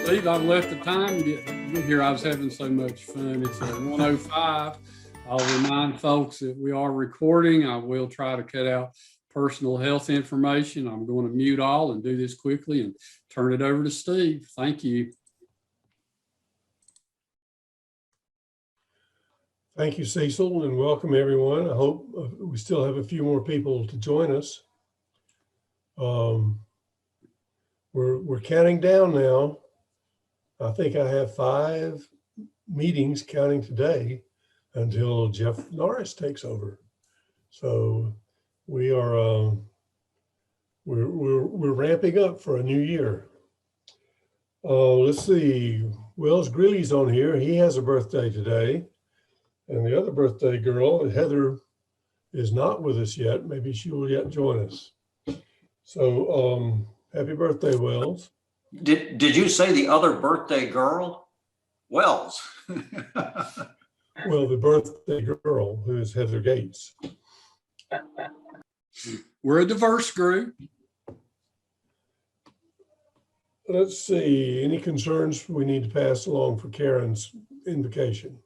Steve, I've left the time. You hear I was having so much fun. It's 1:05. I'll remind folks that we are recording. I will try to cut out personal health information. I'm going to mute all and do this quickly and turn it over to Steve. Thank you. Thank you, Cecil, and welcome everyone. I hope we still have a few more people to join us. We're counting down now. I think I have 5 meetings counting today until Jeff Norris takes over. So we are we're ramping up for a new year. Let's see. Wells Greeley's on here. He has a birthday today. And the other birthday girl, Heather, is not with us yet. Maybe she will yet join us. So happy birthday, Wells. Did you say the other birthday girl? Wells. Well, the birthday girl, who is Heather Gates. We're a diverse group. Let's see, any concerns we need to pass along for Karen's invocation?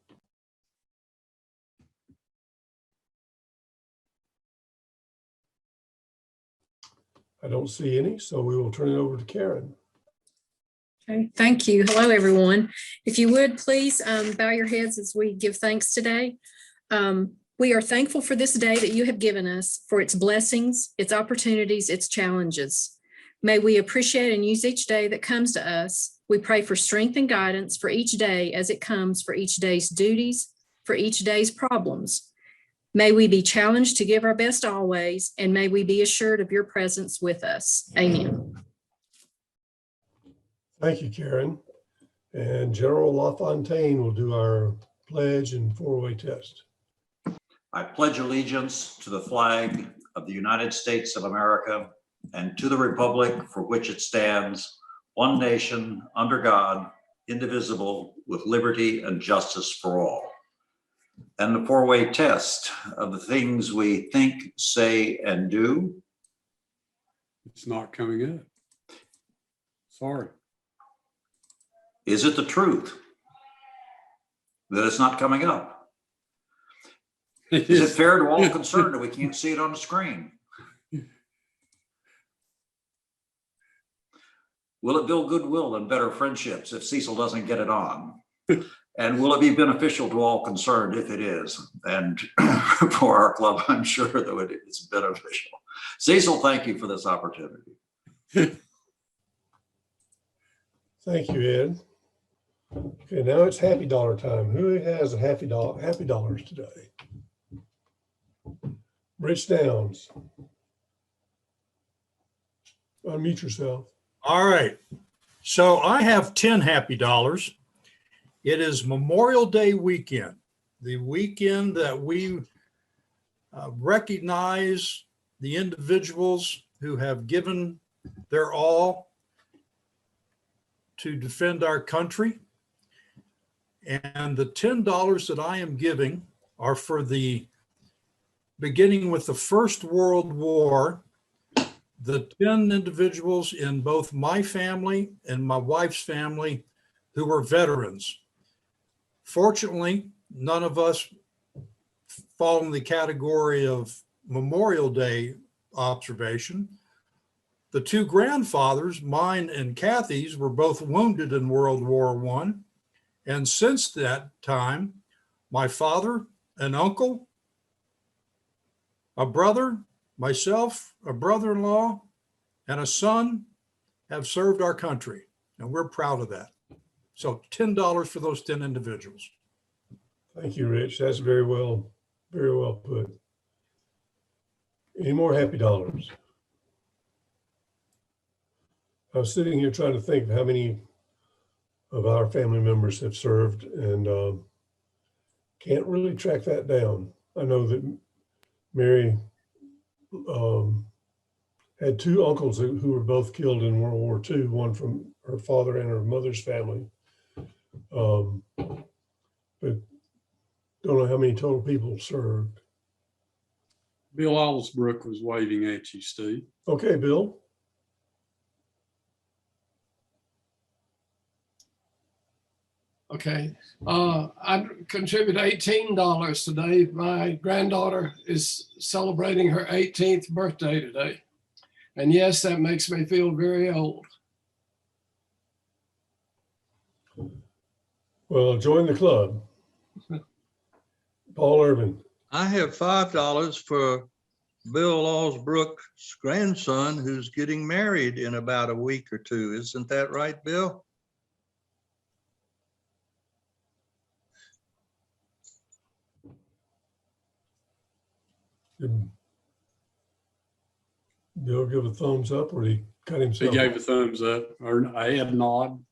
I don't see any, so we will turn it over to Karen. Okay, thank you. Hello, everyone. If you would, please bow your heads as we give thanks today. We are thankful for this day that you have given us, for its blessings, its opportunities, its challenges. May we appreciate and use each day that comes to us. We pray for strength and guidance for each day as it comes, for each day's duties, for each day's problems. May we be challenged to give our best always, and may we be assured of your presence with us. Amen. Thank you, Karen. And General LaFontaine will do our pledge and 4-way test. I pledge allegiance to the flag of the United States of America and to the republic for which it stands, one nation, under God, indivisible, with liberty and justice for all. And the 4-way test of the things we think, say, and do. It's not coming up. Sorry. Is it the truth that it's not coming up? Is it fair to all concerned that we can't see it on the screen? Will it build goodwill and better friendships if Cecil doesn't get it on? And will it be beneficial to all concerned if it is? And for our club, I'm sure that it's beneficial. Cecil, thank you for this opportunity. Thank you, Ed. Okay, now it's happy dollar time. Who has a happy dollars today? Rich Downs. Unmute yourself. All right. So I have 10 happy dollars. It is Memorial Day weekend, the weekend that we recognize the individuals who have given their all to defend our country. And the $10 that I am giving are for beginning with the First World War, the 10 individuals in both my family and my wife's family who were veterans. Fortunately, none of us fall in the category of Memorial Day observation. The 2 grandfathers, mine and Kathy's, were both wounded in World War I. And since that time, my father, an uncle, a brother, myself, a brother-in-law, and a son have served our country. And we're proud of that. So $10 for those 10 individuals. Thank you, Rich. That's very well put. Any more happy dollars? I was sitting here trying to think of how many of our family members have served and can't really track that down. I know that Mary had 2 uncles who were both killed in World War II, one from her father and her mother's family. But don't know how many total people served. Bill Allsbrook was waving at you, Steve. Okay, Bill. Okay. I contribute $18 today. My granddaughter is celebrating her 18th birthday today. And yes, that makes me feel very old. Well, join the club. Paul Irvin. I have $5 for Bill Osbrook's grandson who's getting married in about a week or two. Isn't that right, Bill? Did Bill give a thumbs up or did he cut He himself? gave a thumbs up or a head nod.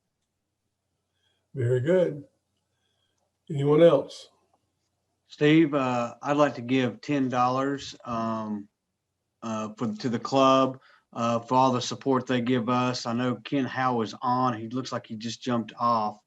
Very good. Anyone else? Steve, I'd like to give $10 to the club for all the support they give us. I know Ken Howe is on. He looks like he just jumped off.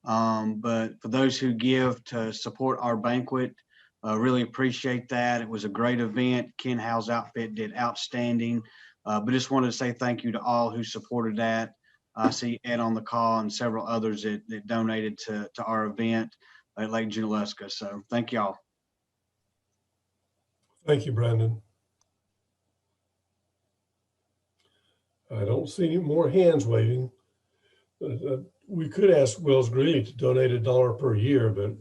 But for those who give to support our banquet, really appreciate that. It was a great event. Ken Howe's outfit did outstanding. But just wanted to say thank you to all who supported that. I see Ed on the call and several others that donated to our event at Lake Junaluska. So thank y'all. Thank you, Brandon. I don't see any more hands waving. We could ask Wells Greeley to donate $1 per year, but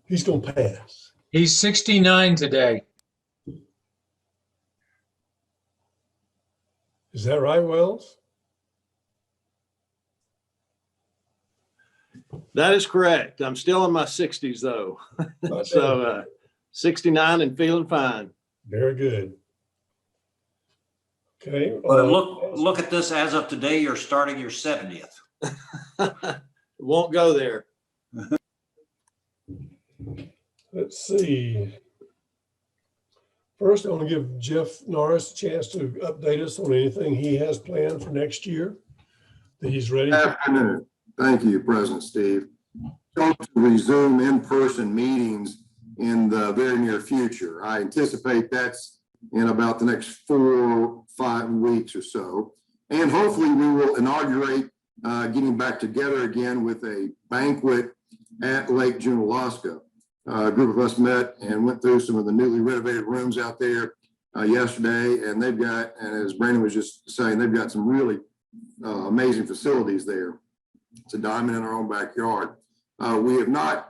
he's going to pass. He's 69 today. Is that right, Wells? That is correct. I'm still in my 60s though. Not So 69 and feeling fine. Very good. Okay. But look at this. As of today, you're starting your 70th. Won't go there. Let's see. First, I want to give Jeff Norris a chance to update us on anything he has planned for next year that he's ready. Good afternoon. Thank you, President Steve. Going to resume in-person meetings in the very near future. I anticipate that's in about the next 4 or 5 weeks or so. And hopefully we will inaugurate getting back together again with a banquet at Lake Junaluska. A group of us met and went through some of the newly renovated rooms out there yesterday, and they've got, and as Brandon was just saying, they've got some really amazing facilities there. It's a diamond in our own backyard. We have not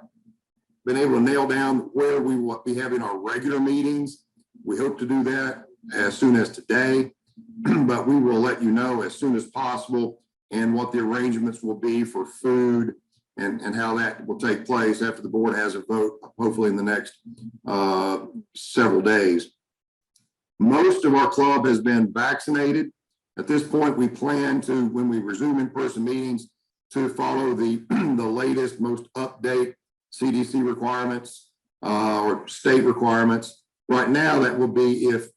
been able to nail down where we will be having our regular meetings. We hope to do that as soon as today, but we will let you know as soon as possible and what the arrangements will be for food and how that will take place after the board has a vote, hopefully in the next several days. Most of our club has been vaccinated. At this point, we plan to, when we resume in-person meetings, to follow the latest, most update CDC requirements or state requirements. Right now, that will be if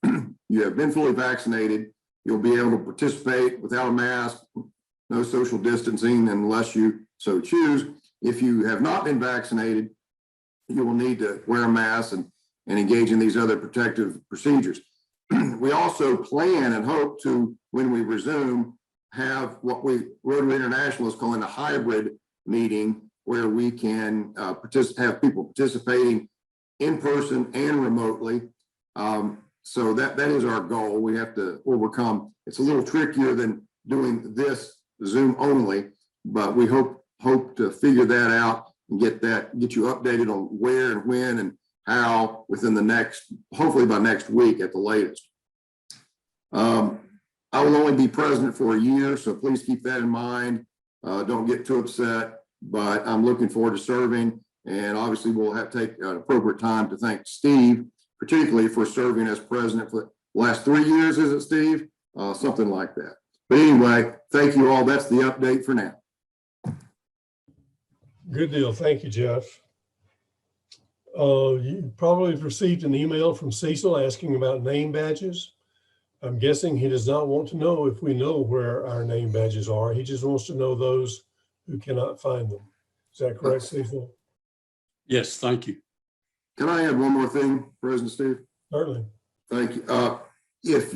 you have been fully vaccinated, you'll be able to participate without a mask, no social distancing unless you so choose. If you have not been vaccinated, you will need to wear a mask and engage in these other protective procedures. We also plan and hope to, when we resume, have what Rotary International is calling a hybrid meeting where we can have people participating in person and remotely. So that is our goal. We have to overcome. It's a little trickier than doing this Zoom only, but we hope to figure that out and get you updated on where and when and how within the next, hopefully by next week at the latest. I will only be president for a year, so please keep that in mind. Don't get too upset, but I'm looking forward to serving. And obviously we'll have to take an appropriate time to thank Steve, particularly for serving as president for the last 3 years, is it, Steve? Something like that. But anyway, thank you all. That's the update for now. Good deal. Thank you, Jeff. You probably have received an email from Cecil asking about name badges. I'm guessing he does not want to know if we know where our name badges are. He just wants to know those who cannot find them. Is that correct, Cecil? Yes, thank you. Can I add one more thing, President Steve? Certainly. Thank you. If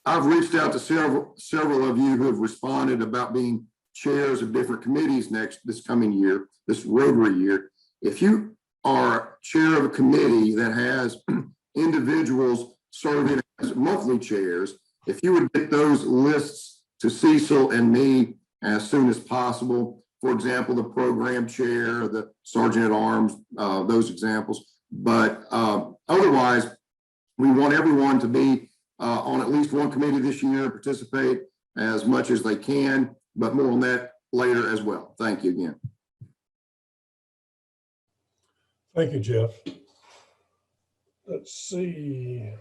I've reached out to several of you who have responded about being chairs of different committees this coming year, this Rotary year. If you are chair of a committee that has individuals serving as monthly chairs, if you would get those lists to Cecil and me as soon as possible, for example, the program chair, the sergeant at arms, those examples. But otherwise, we want everyone to be on at least one committee this year and participate as much as they can, but more on that later as well. Thank you again. Thank you, Jeff. Let's see.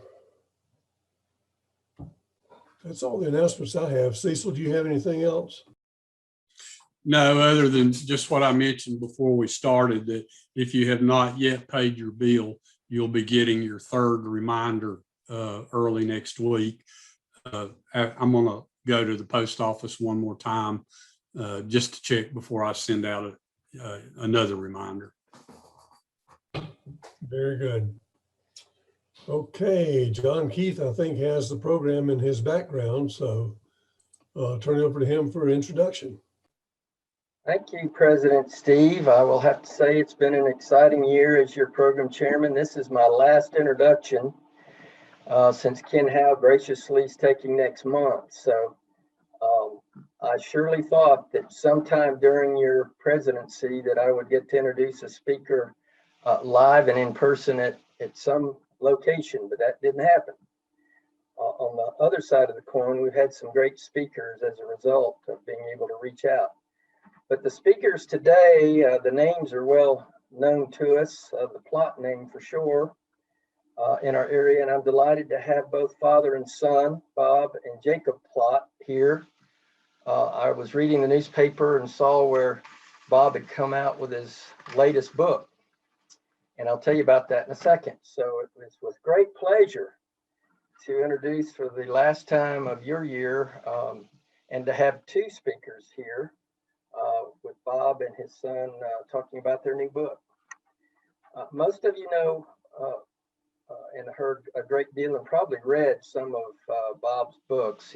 That's all the announcements I have. Cecil, do you have anything else? No, other than just what I mentioned before we started, that if you have not yet paid your bill, you'll be getting your third reminder early next week. I'm going to go to the post office one more time just to check before I send out another reminder. Very good. Okay, John Keith, I think, has the program in his background, so I'll turn it over to him for an introduction. Thank you, President Steve. I will have to say it's been an exciting year as your program chairman. This is my last introduction since Ken Howe graciously is taking next month. So I surely thought that sometime during your presidency that I would get to introduce a speaker live and in person at some location, but that didn't happen. On the other side of the coin, we've had some great speakers as a result of being able to reach out. But the speakers today, the names are well known to us, the Plott name for sure, in our area. And I'm delighted to have both father and son, Bob and Jacob Plott, here. I was reading the newspaper and saw where Bob had come out with his latest book. And I'll tell you about that in a second. So it was with great pleasure to introduce for the last time of your year and to have two speakers here with Bob and his son talking about their new book. Most of you know and heard a great deal and probably read some of Bob's books.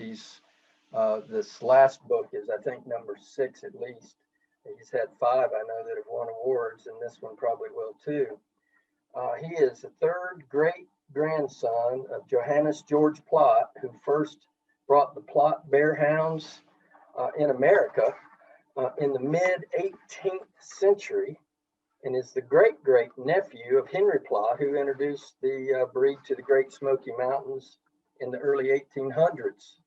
This last book is, I think, number 6 at least. He's had 5, I know, that have won awards, and this one probably will too. He is the third great grandson of Johannes George Plott, who first brought the Plott Bear Hounds in America in the mid-18th century, and is the great-great nephew of Henry Plott, who introduced the breed to the Great Smoky Mountains in the early 1800s.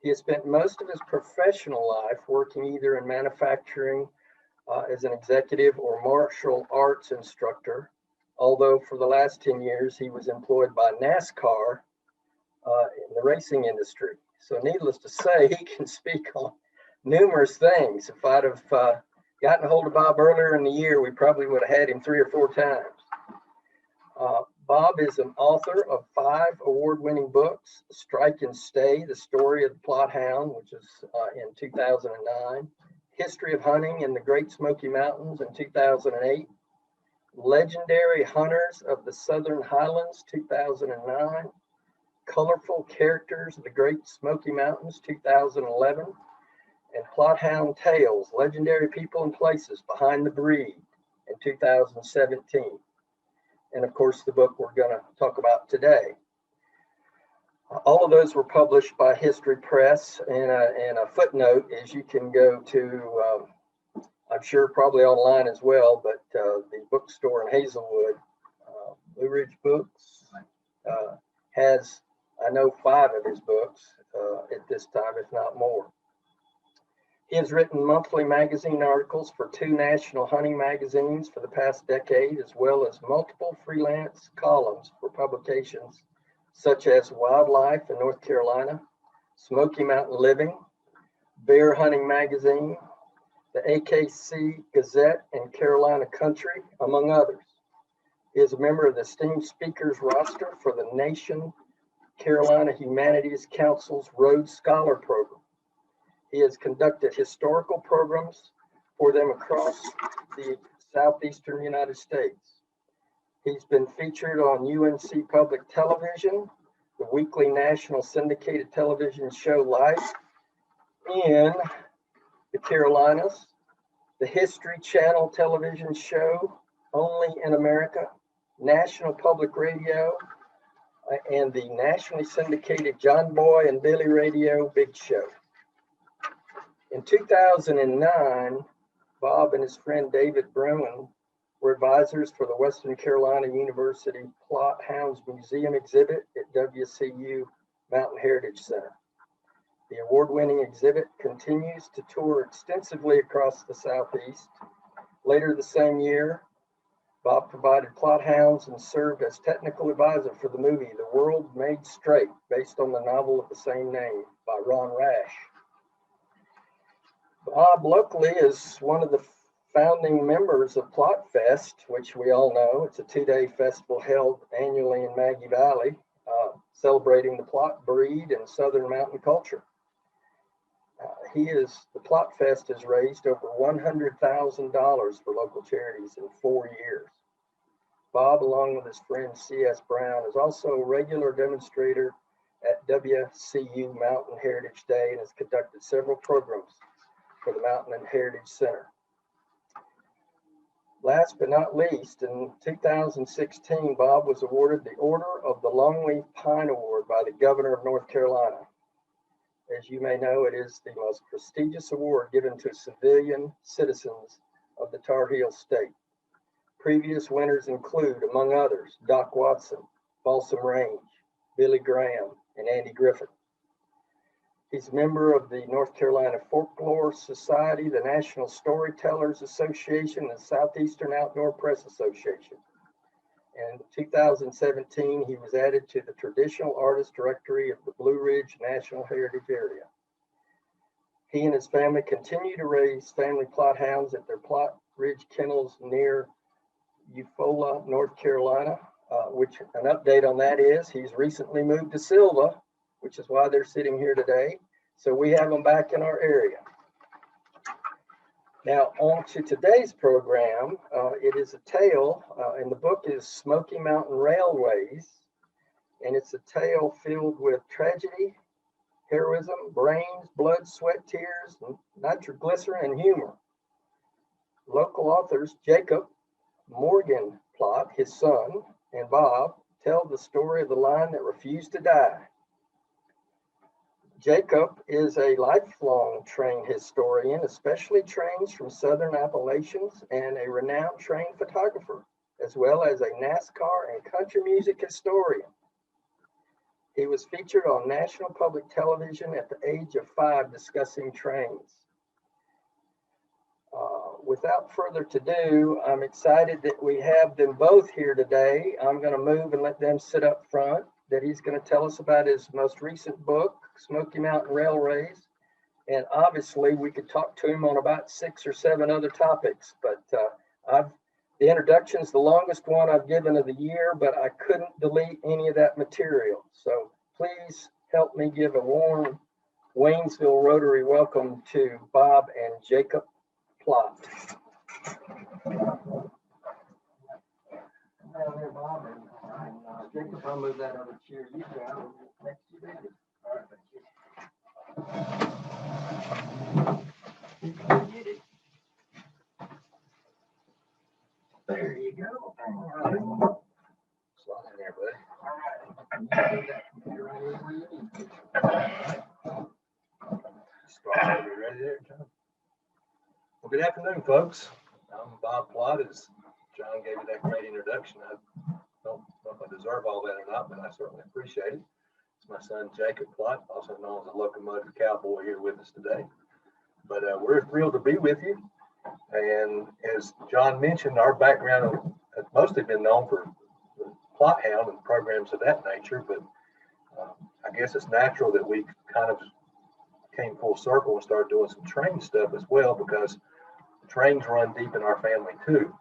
He has spent most of his professional life working either in manufacturing as an executive or martial arts instructor, although for the last 10 years he was employed by NASCAR in the racing industry. So needless to say, he can speak on numerous things. If I'd have gotten a hold of Bob earlier in the year, we probably would have had him 3 or 4 times. Bob is an author of 5 award-winning books: Strike and Stay, The Story of the Plott Hound, which is in 2009, History of Hunting in the Great Smoky Mountains in 2008, Legendary Hunters of the Southern Highlands, 2009, Colorful Characters of the Great Smoky Mountains, 2011, and Plott Hound Tales, Legendary People and Places Behind the Breed in 2017. And of course, the book we're going to talk about today. All of those were published by History Press, and a footnote is you can go to, I'm sure probably online as well, but the bookstore in Hazelwood, Blue Ridge Books, has, I know, 5 of his books at this time, if not more. He has written monthly magazine articles for 2 national hunting magazines for the past decade, as well as multiple freelance columns for publications such as Wildlife in North Carolina, Smoky Mountain Living, Bear Hunting Magazine, the AKC Gazette, and Carolina Country, among others. He is a member of the esteemed speakers roster for the Nation Carolina Humanities Council's Rhodes Scholar Program. He has conducted historical programs for them across the southeastern United States. He's been featured on UNC Public Television, the weekly national syndicated television show Life, in the Carolinas, the History Channel television show, Only in America, National Public Radio, and the nationally syndicated John Boy and Billy Radio Big Show. In 2009, Bob and his friend David Bruin were advisors for the Western Carolina University Plott Hounds Museum exhibit at WCU Mountain Heritage Center. The award-winning exhibit continues to tour extensively across the Southeast. Later the same year, Bob provided Plott hounds and served as technical advisor for the movie The World Made Straight, based on the novel of the same name by Ron Rash. Bob locally is one of the founding members of Plott Fest, which we all know. It's a two-day festival held annually in Maggie Valley, celebrating the Plott breed and Southern mountain culture. The Plott Fest has raised over $100,000 for local charities in 4 years. Bob, along with his friend C.S. Brown, is also a regular demonstrator at WCU Mountain Heritage Day and has conducted several programs for the Mountain and Heritage Center. Last but not least, in 2016, Bob was awarded the Order of the Longleaf Pine Award by the Governor of North Carolina. As you may know, it is the most prestigious award given to civilian citizens of the Tar Heel State. Previous winners include, among others, Doc Watson, Balsam Range, Billy Graham, and Andy Griffin. He's a member of the North Carolina Folklore Society, the National Storytellers Association, and the Southeastern Outdoor Press Association. And in 2017, he was added to the Traditional Artist Directory of the Blue Ridge National Heritage Area. He and his family continue to raise family Plott hounds at their Plott Ridge kennels near Eufaula, North Carolina, which an update on that is he's recently moved to Silva, which is why they're sitting here today. So we have them back in our area. Now on to today's program. It is a tale, and the book is Smoky Mountain Railways, and it's a tale filled with tragedy, heroism, brains, blood, sweat, tears, nitroglycerin, and humor. Local authors Jacob Morgan Plott, his son, and Bob tell the story of the line that refused to die. Jacob is a lifelong train historian, especially trains from Southern Appalachians, and a renowned train photographer, as well as a NASCAR and country music historian. He was featured on national public television at the age of 5 discussing trains. Without further ado, I'm excited that we have them both here today. I'm going to move and let them sit up front, that he's going to tell us about his most recent book, Smoky Mountain Railways. And obviously we could talk to him on about 6 or 7 other topics, but the introduction's the longest one I've given of the year, but I couldn't delete any of that material. So please help me give a warm Waynesville Rotary welcome to Bob and Jacob Plott. Down there, Bob, and Jacob, I'll move that other chair you down next to you. All right, thank you. Get it. There you go. All right. Slide in there, buddy. All right. Start over. Ready there, John? Well, good afternoon, folks. I'm Bob Plott. As John gave you that great introduction, I don't know if I deserve all that or not, but I certainly appreciate it. It's my son, Jacob Plott, also known as the Locomotive Cowboy, here with us today. But we're thrilled to be with you. And as John mentioned, our background has mostly been known for Plott hound and programs of that nature, but I guess it's natural that we kind of came full circle and started doing some train stuff as well, because trains run deep in our family too.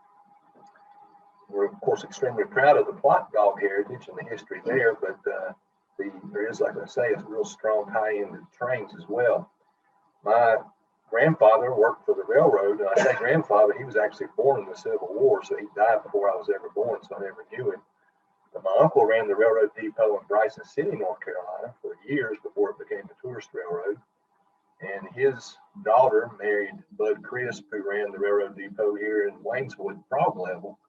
We're of course extremely proud of the Plott dog heritage and the history there, but there is, like I say, a real strong tie into trains as well. My grandfather worked for the railroad, and I say grandfather, he was actually born in the Civil War, so he died before I was ever born, so I never knew him. But my uncle ran the railroad depot in Bryson City, North Carolina for years before it became a tourist railroad. And his daughter married Bud Crisp, who ran the railroad depot here in Waynesville at Frog Level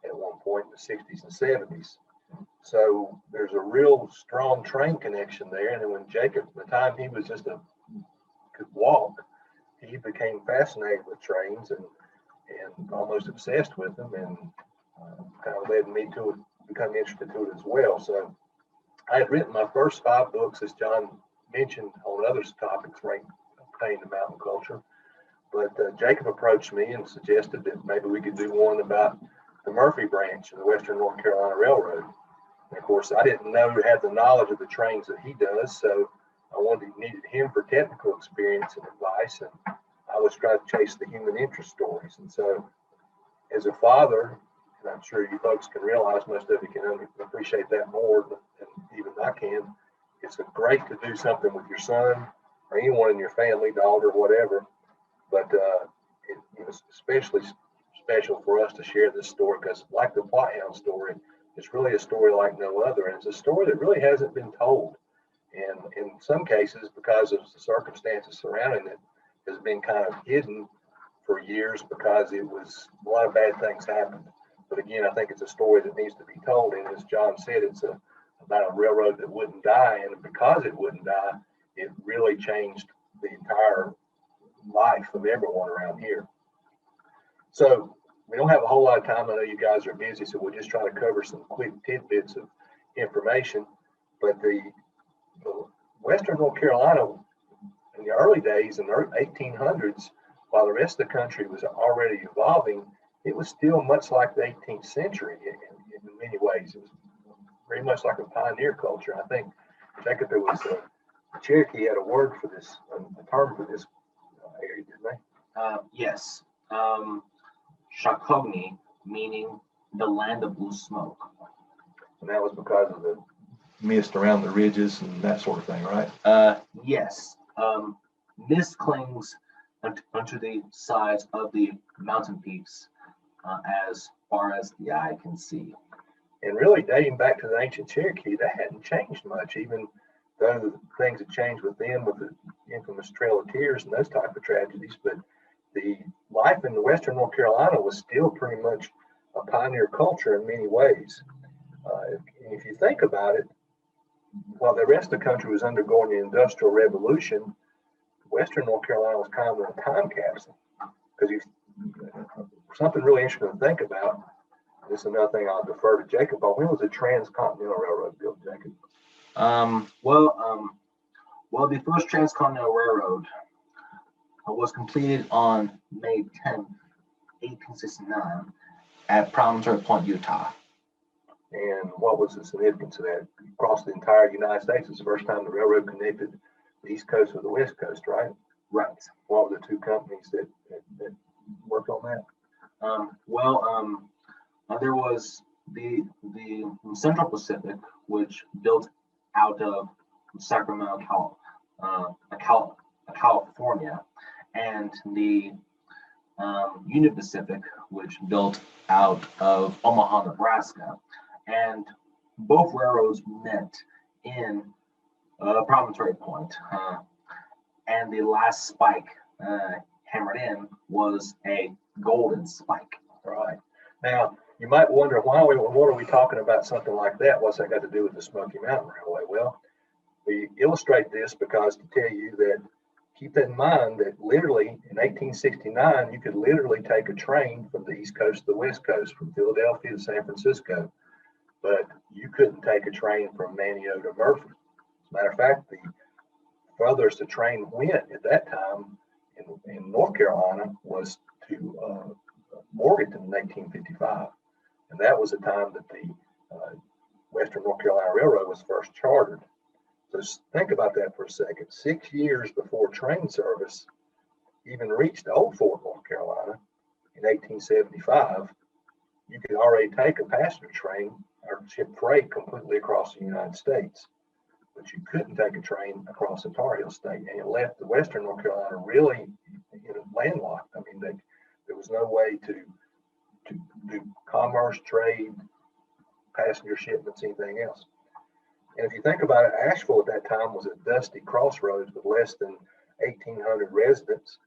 at one point in the 60s and 70s. So there's a real strong train connection there. And then when Jacob, the time he was could walk, he became fascinated with trains and almost obsessed with them, and kind of led me to become interested to it as well. So I had written my first 5 books, as John mentioned, on other topics pertaining to mountain culture. But Jacob approached me and suggested that maybe we could do one about the Murphy branch of the Western North Carolina Railroad. And of course, I didn't have the knowledge of the trains that he does, so I needed him for technical experience and advice, and I was trying to chase the human interest stories. And so, as a father, and I'm sure you folks can realize, most of you can appreciate that more than even I can, it's great to do something with your son or anyone in your family, daughter, whatever. But it was especially special for us to share this story because, like the Plott Hound story, it's really a story like no other, and it's a story that really hasn't been told. And in some cases, because of the circumstances surrounding it, has been kind of hidden for years because a lot of bad things happened. But again, I think it's a story that needs to be told. And as John said, it's about a railroad that wouldn't die. And because it wouldn't die, it really changed the entire life of everyone around here. So we don't have a whole lot of time. I know you guys are busy, so we'll just try to cover some quick tidbits of information. But the Western North Carolina, in the early days, in the 1800s, while the rest of the country was already evolving, it was still much like the 18th century in many ways. It was very much like a pioneer culture. I think, Jacob, there was the Cherokee had a word for this, a term for this area, didn't they? Yes. Shakogni, meaning the land of blue smoke. And that was because of the Mist around the ridges and that sort of thing, right? Yes. Mist clings onto the sides of the mountain peaks as far as the eye can see. And really dating back to the ancient Cherokee, that hadn't changed much, even though things had changed with them with the infamous Trail of Tears and those type of tragedies. But the life in the Western North Carolina was still pretty much a pioneer culture in many ways. If you think about it, while the rest of the country was undergoing the Industrial Revolution, Western North Carolina was kind of in a time capsule. Because something really interesting to think about, this is another thing I'll defer to Jacob on. When was the Transcontinental Railroad built, Jacob? Well, the first Transcontinental Railroad was completed on May 10th, 1869 at Promontory Point, Utah. And what was the significance of that? Across the entire United States, it's the first time the railroad connected the East Coast with the West Coast, right? Right. What were the 2 companies that worked on that? There was the Central Pacific, which built out of Sacramento, California, and the Union Pacific, which built out of Omaha, Nebraska. And both railroads met in Promontory Point, and the last spike hammered in was a golden spike. Right. Now, you might wonder, what are we talking about something like that? What's that got to do with the Smoky Mountain Railway? Well, we illustrate this because to tell you that, keep in mind that literally in 1869, you could literally take a train from the East Coast to the West Coast, from Philadelphia to San Francisco, but you couldn't take a train from Manteo to Murphy. As a matter of fact, the furthest the train went at that time in North Carolina was to Morganton in 1855. And that was the time that the Western North Carolina Railroad was first chartered. So think about that for a second. 6 years before train service even reached Old Fort, North Carolina in 1875, you could already take a passenger train or ship freight completely across the United States. But you couldn't take a train across the Tar Heel State, and it left the Western North Carolina really landlocked. I mean, there was no way to do commerce, trade, passenger shipments, anything else. And if you think about it, Asheville at that time was a dusty crossroads with less than 1,800 residents.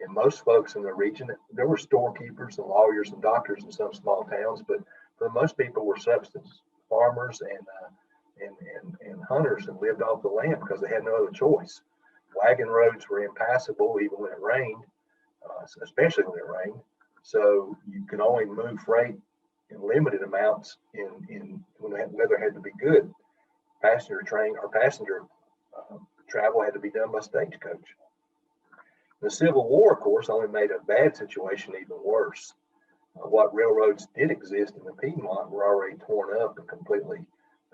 And most folks in the region, there were storekeepers and lawyers and doctors in some small towns, but for most people were subsistence farmers and hunters and lived off the land because they had no other choice. Wagon roads were impassable even when it rained, especially when it rained. So you could only move freight in limited amounts in when the weather had to be good. Passenger travel had to be done by stagecoach. The Civil War, of course, only made a bad situation even worse. What railroads did exist in the Piedmont were already torn up and completely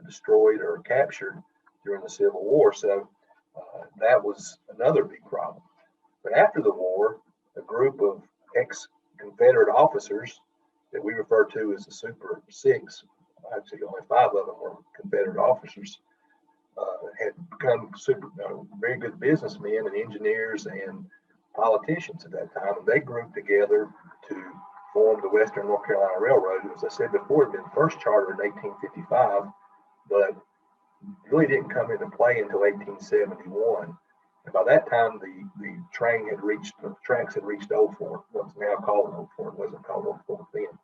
destroyed or captured during the Civil War. So that was another big problem. But after the war, a group of ex-Confederate officers that we refer to as the Super Six, actually only 5 of them were Confederate officers, had become very good businessmen and engineers and politicians at that time. And they grouped together to form the Western North Carolina Railroad. As I said before, it had been first chartered in 1855, but really didn't come into play until 1871. And by that time, the tracks had reached Old Fort, what's now called Old Fort, wasn't called Old Fort then.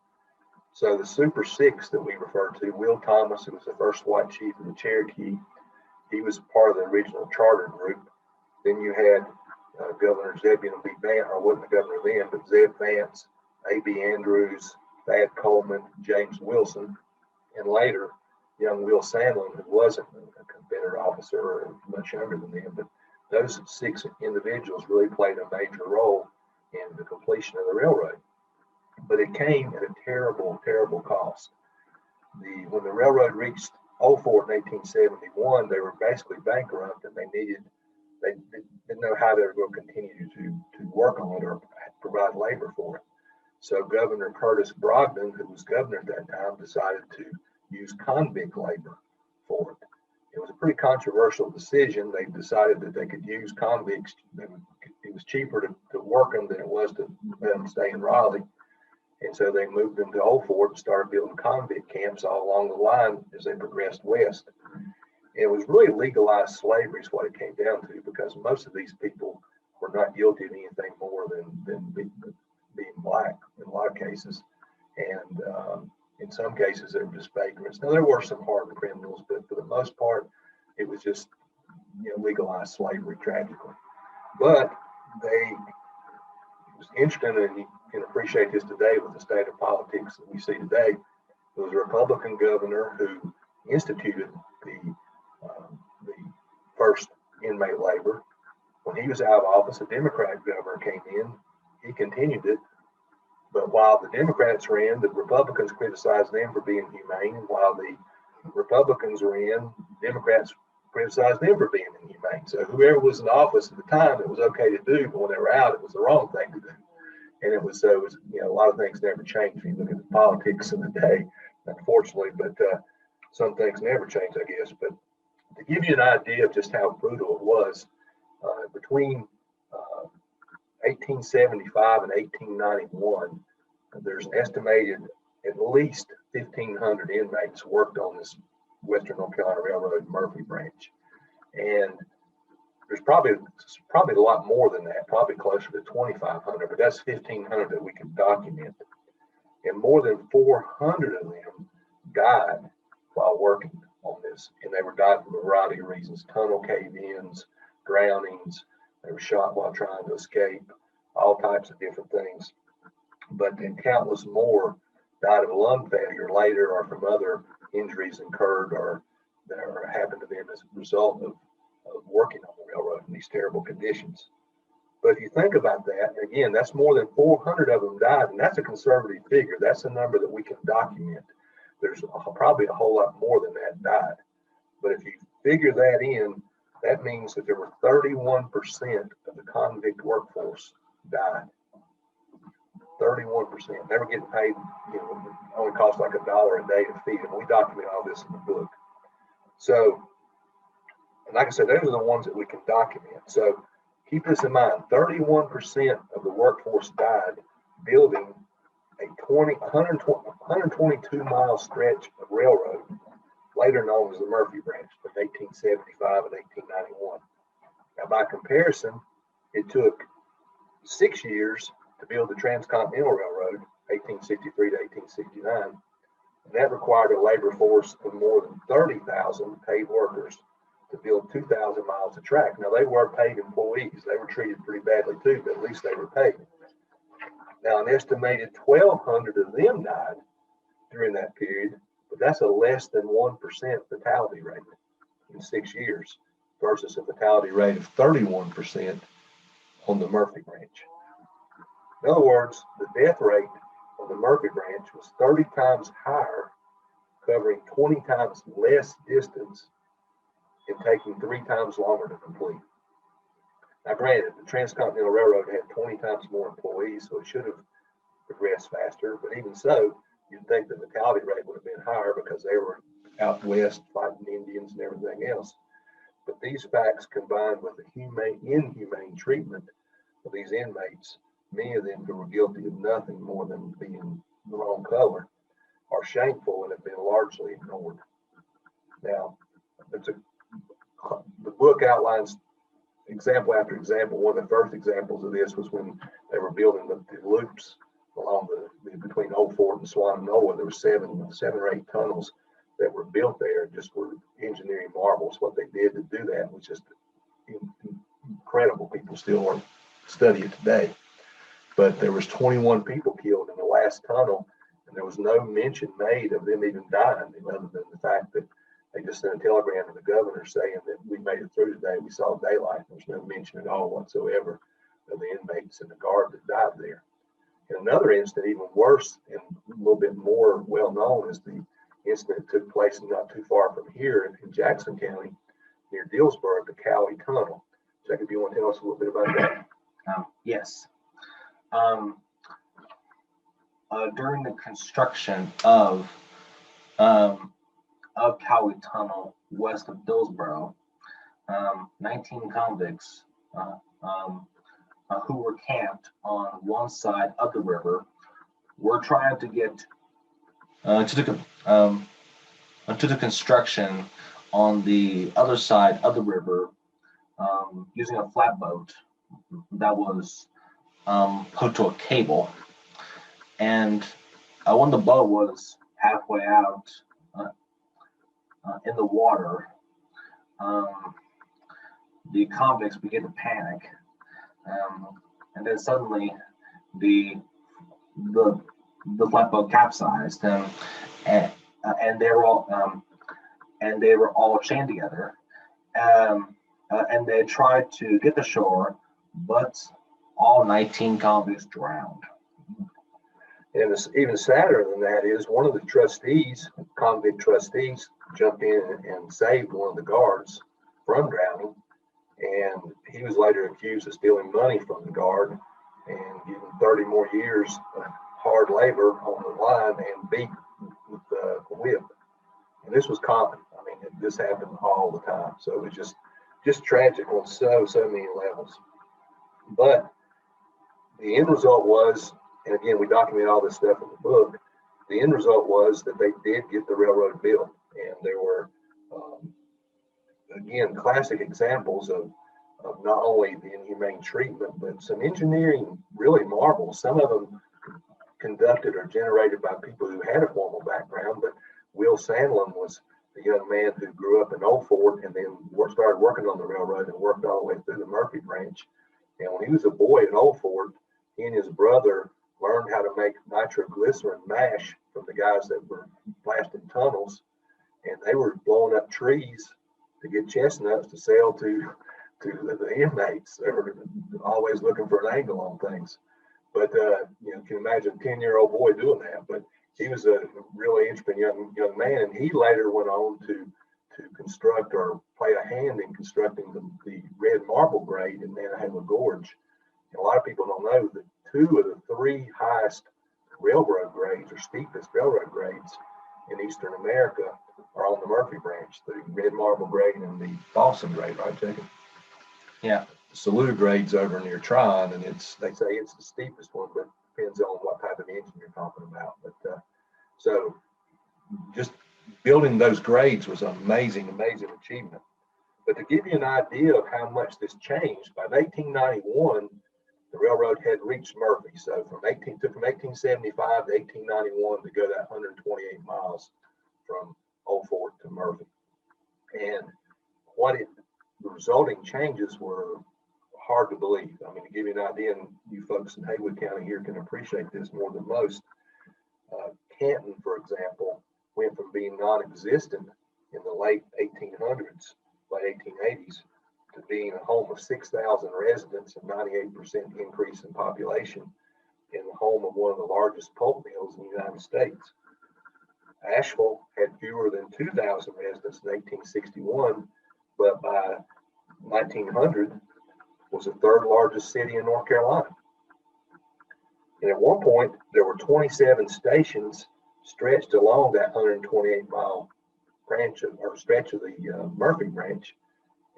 So the Super Six that we refer to, Will Thomas, who was the first white chief of the Cherokee, he was part of the original charter group. Then you had Governor Zebulon B. Vance, or wasn't the governor then, but Zeb Vance, A.B. Andrews, Thad Coleman, James Wilson, and later young Will Sandlin, who wasn't a Confederate officer or much younger than them, but those 6 individuals really played a major role in the completion of the railroad. But it came at a terrible, terrible cost. When the railroad reached Old Fort in 1871, they were basically bankrupt, and they didn't know how they were going to continue to work on it or provide labor for it. So Governor Curtis Brogdon, who was governor at that time, decided to use convict labor for it. It was a pretty controversial decision. They decided that they could use convicts. It was cheaper to work them than it was to let them stay in Raleigh. And so they moved them to Old Fort and started building convict camps all along the line as they progressed west. And it was really legalized slavery is what it came down to, because most of these people were not guilty of anything more than being black in a lot of cases. And in some cases, they were just vagrants. Now, there were some hardened criminals, but for the most part, it was just legalized slavery, tragically. But it was interesting, and you can appreciate this today with the state of politics that we see today. There was a Republican governor who instituted the first inmate labor. When he was out of office, a Democrat governor came in. He continued it. But while the Democrats were in, the Republicans criticized them for being humane. And while the Republicans were in, Democrats criticized them for being inhumane. So whoever was in office at the time, it was okay to do, but when they were out, it was the wrong thing to do. And it was a lot of things never changed. If you look at the politics of the day, unfortunately, but some things never change, I guess. But to give you an idea of just how brutal it was, between 1875 and 1891, there's an estimated at least 1,500 inmates worked on this Western North Carolina Railroad Murphy branch. And there's probably a lot more than that, probably closer to 2,500, but that's 1,500 that we can document. And more than 400 of them died while working on this. And they were died for a variety of reasons: tunnel cave-ins, drownings, they were shot while trying to escape, all types of different things. But then countless more died of lung failure later, or from other injuries incurred or that happened to them as a result of working on the railroad in these terrible conditions. But if you think about that, again, that's more than 400 of them died, and that's a conservative figure. That's a number that we can document. There's probably a whole lot more than that died. But if you figure that in, that means that there were 31% of the convict workforce died. 31%. They were getting paid, only cost like $1 a day to feed them. We document all this in the book. So, and like I said, those are the ones that we can document. So keep this in mind. 31% of the workforce died building a 122-mile stretch of railroad, later known as the Murphy Branch, from 1875 and 1891. Now, by comparison, It took 6 years to build the Transcontinental Railroad, 1863 to 1869. And that required a labor force of more than 30,000 paid workers to build 2,000 miles of track. Now, they were paid employees. They were treated pretty badly too, but at least they were paid. Now, an estimated 1,200 of them died during that period, but that's a less than 1% fatality rate in 6 years versus a fatality rate of 31% on the Murphy branch. In other words, the death rate on the Murphy branch was 30 times higher, covering 20 times less distance and taking 3 times longer to complete. Now, granted, the Transcontinental Railroad had 20 times more employees, so it should have progressed faster. But even so, you'd think the fatality rate would have been higher because they were out west fighting Indians and everything else. But these facts, combined with the inhumane treatment of these inmates, many of them who were guilty of nothing more than being the wrong color, are shameful and have been largely ignored. Now, the book outlines example after example. One of the first examples of this was when they were building the loops along between Old Fort and Swannanoa. There were seven or eight tunnels that were built there, just were engineering marvels. What they did to do that was just incredible. People still study it today. But there was 21 people killed in the last tunnel, and there was no mention made of them even dying, other than the fact that they just sent a telegram to the governor saying that we made it through today. We saw daylight. There's no mention at all whatsoever of the inmates and the guard that died there. And another incident, even worse and a little bit more well known, is the incident that took place not too far from here in Jackson County near Dillsburg, the Cowie Tunnel. Jack, if you want to tell us a little bit about that. Yes. During the construction of Cowie Tunnel west of Dillsboro, 19 convicts who were camped on one side of the river were trying to get to the construction on the other side of the river using a flatboat that was hooked to a cable. And when the boat was halfway out in the water, the convicts began to panic, and then suddenly the flatboat capsized, and they were all chained together, and they tried to get to shore, but all 19 convicts drowned. And even sadder than that is one of the trustees, convict trustees, jumped in and saved one of the guards from drowning. And he was later accused of stealing money from the guard and given 30 more years of hard labor on the line and beat with the whip. And this was common. I mean, this happened all the time. So it was just tragic on so many levels. But the end result was, and again, we document all this stuff in the book, the end result was that they did get the railroad built. And there were, again, classic examples of not only the inhumane treatment, but some engineering really marvels. Some of them conducted or generated by people who had a formal background, but Will Sandlin was a young man who grew up in Old Fort and then started working on the railroad and worked all the way through the Murphy branch. And when he was a boy at Old Fort, he and his brother learned how to make nitroglycerin mash from the guys that were blasting tunnels, and they were blowing up trees to get chestnuts to sell to the inmates. They were always looking for an angle on things. But you can imagine a 10-year-old boy doing that. But he was a really interesting young man, and he later went on to construct or play a hand in constructing the red marble grade in Nantahala Gorge. And a lot of people don't know that 2 of the 3 highest railroad grades or steepest railroad grades in Eastern America are on the Murphy branch, the red marble grade and the balsam grade, right, Jacob? Yeah. The Saluda grade's over near Tryon, and they say it's the steepest one, but depends on what type of engine you're talking about. But so just building those grades was an amazing achievement. But to give you an idea of how much this changed, by 1891, the railroad had reached Murphy. So from 1875 to 1891 to go that 128 miles from Old Fort to Murphy. And the resulting changes were hard to believe. I mean, to give you an idea, and you folks in Haywood County here can appreciate this more than most, Canton, for example, went from being non-existent in the late 1800s, late 1880s, to being a home of 6,000 residents and 98% increase in population, in the home of one of the largest pulp mills in the United States. Asheville had fewer than 2,000 residents in 1861, but by 1900 was the third largest city in North Carolina. And at one point, there were 27 stations stretched along that 128-mile branch or stretch of the Murphy branch.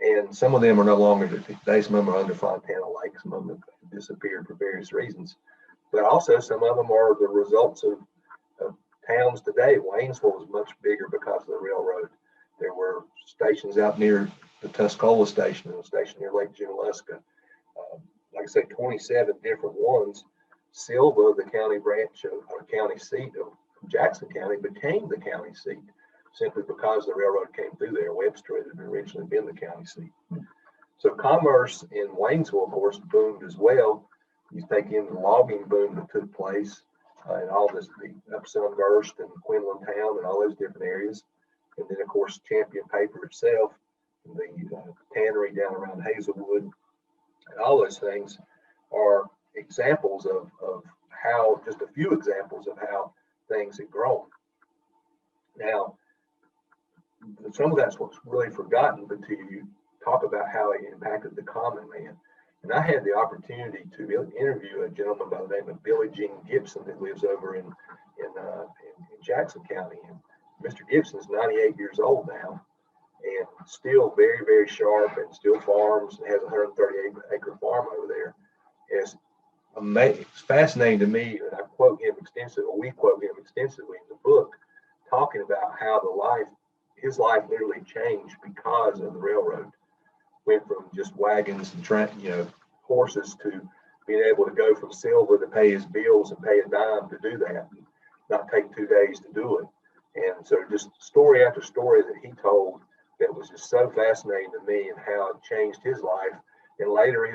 And some of them are no longer today. Some of them are under Fontana Lake. Some of them have disappeared for various reasons. But also some of them are the results of towns today. Waynesville was much bigger because of the railroad. There were stations out near the Tuscola station and a station near Lake Junaluska. Like I say, 27 different ones. Silva, the county branch or county seat of Jackson County, became the county seat simply because the railroad came through there. Webster had originally been the county seat. So commerce in Waynesville, of course, boomed as well. You take in the logging boom that took place and all this, the Sunburst and Quinlan Town and all those different areas. And then, of course, Champion Paper itself, and the tannery down around Hazelwood, and all those things are examples of how, just a few examples of how things have grown. Now, some of that's what's really forgotten, but to talk about how it impacted the common man. And I had the opportunity to interview a gentleman by the name of Billy Jean Gibson that lives over in Jackson County. And Mr. Gibson is 98 years old now and still very, very sharp and still farms and has a 138-acre farm over there. It's amazing. It's fascinating to me, and I quote him extensively, or we quote him extensively in the book, talking about how his life literally changed because of the railroad. Went from just wagons and horses to being able to go from Silva to pay his bills and pay a dime to do that, and not take 2 days to do it. And so just story after story that he told that was just so fascinating to me, and how it changed his life. And later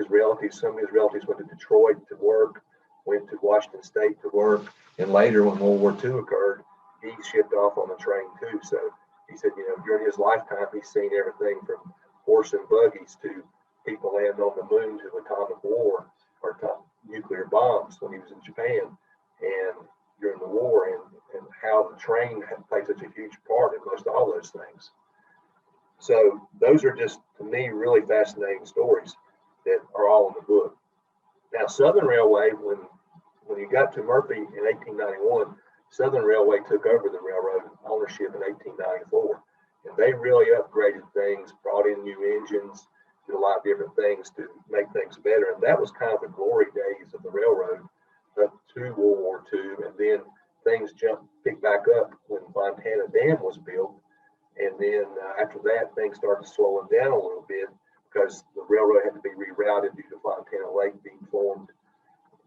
some of his relatives went to Detroit to work, went to Washington State to work. And later when World War II occurred, he shipped off on the train too. So he said, during his lifetime, he's seen everything from horse and buggies to people landing on the moon to atomic war or nuclear bombs when he was in Japan and during the war, and how the train had played such a huge part in most all those things. So those are just, to me, really fascinating stories that are all in the book. Now, Southern Railway, when you got to Murphy in 1891, Southern Railway took over the railroad ownership in 1894. And they really upgraded things, brought in new engines, did a lot of different things to make things better. And that was kind of the glory days of the railroad up to World War II. And then things picked back up when Fontana Dam was built. And then after that, things started slowing down a little bit because the railroad had to be rerouted due to Fontana Lake being formed.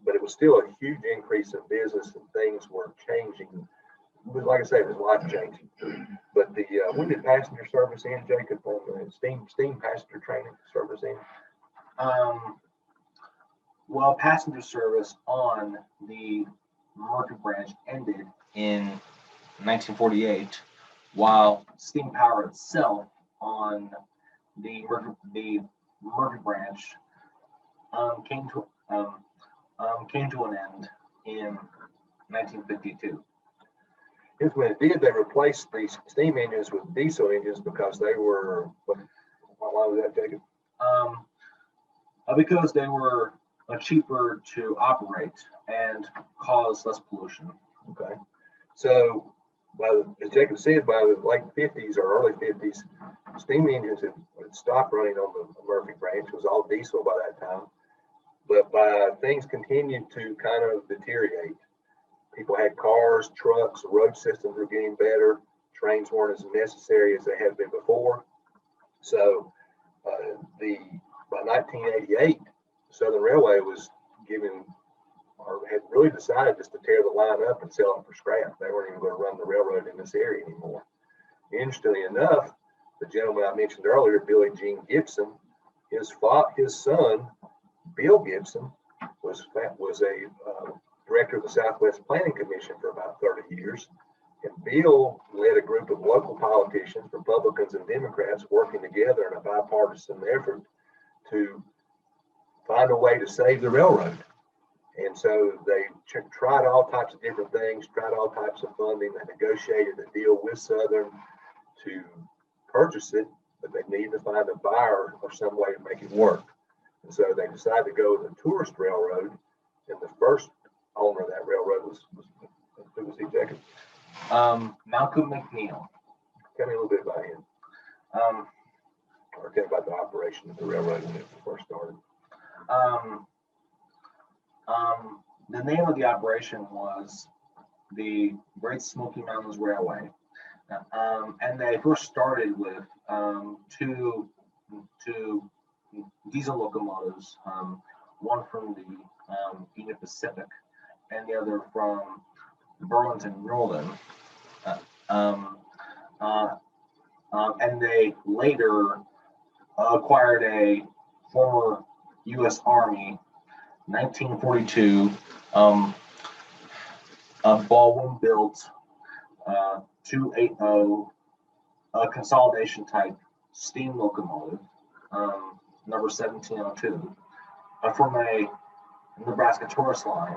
But it was still a huge increase in business, and things were changing. Like I say, it was life changing. But when did passenger service end, Jacob? Steam passenger training service end? Well, passenger service on the Murphy branch ended in 1948, while steam power itself on the Murphy branch came to an end in 1952. Here's when it did. They replaced these steam engines with diesel engines because they were, why was that, Jacob? Because they were cheaper to operate and cause less pollution. Okay. So, as Jacob said, by the late 50s or early 50s, steam engines had stopped running on the Murphy branch. It was all diesel by that time. But things continued to kind of deteriorate. People had cars, trucks, road systems were getting better. Trains weren't as necessary as they had been before. So By 1988, Southern Railway was giving, or had really decided just to tear the line up and sell it for scrap. They weren't even going to run the railroad in this area anymore. Interestingly enough, the gentleman I mentioned earlier, Billy Jean Gibson, his son, Bill Gibson, was a director of the Southwest Planning Commission for about 30 years. And Bill led a group of local politicians, Republicans and Democrats, working together in a bipartisan effort to find a way to save the railroad. And so they tried all types of different things, tried all types of funding. They negotiated a deal with Southern to purchase it, but they needed to find a buyer or some way to make it work. And so they decided to go with a tourist railroad. And the first owner of that railroad was who was the executive? Malcolm McNeil. Tell me a little bit about him. Or tell me about the operation of the railroad when it first started. The name of the operation was the Great Smoky Mountains Railway. And they first started with two diesel locomotives, one from the Union Pacific and the other from Burlington Northern. And they later acquired a former U.S. Army 1942 Baldwin built 280 consolidation type steam locomotive, number 1702, from a Nebraska tourist line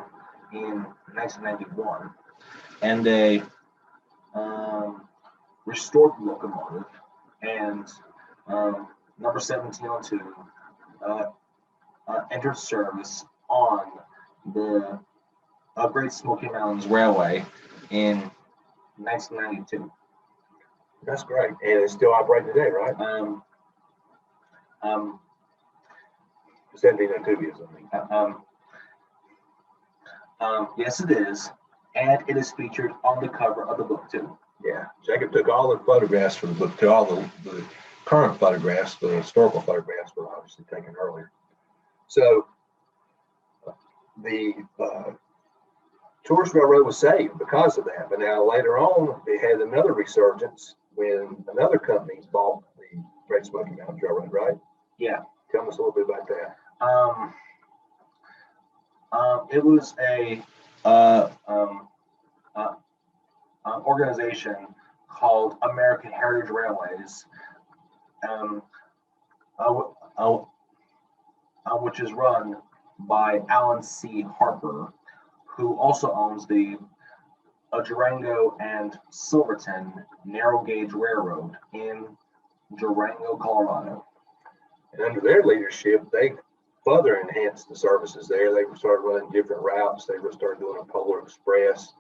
in 1991, and they restored the locomotive, and number 1702 entered service on the Great Smoky Mountains Railway in 1992. That's great, and it's still operating today, right? 1702 is, yes, it is, and it is featured on the cover of the book too. Yeah, Jacob took all the photographs for the book, to all the current photographs, the historical photographs were obviously taken earlier. So the tourist railroad was saved because of that. But now later on, they had another resurgence when another company bought the Great Smoky Mountains Railroad, right? Yeah. Tell us a little bit about that. It was a organization called American Heritage Railways, which is run by Alan C. Harper, who also owns the Durango and Silverton Narrow Gauge Railroad in Durango, Colorado. And under their leadership, they further enhanced the services there. They started running different routes. They started doing a Polar Express.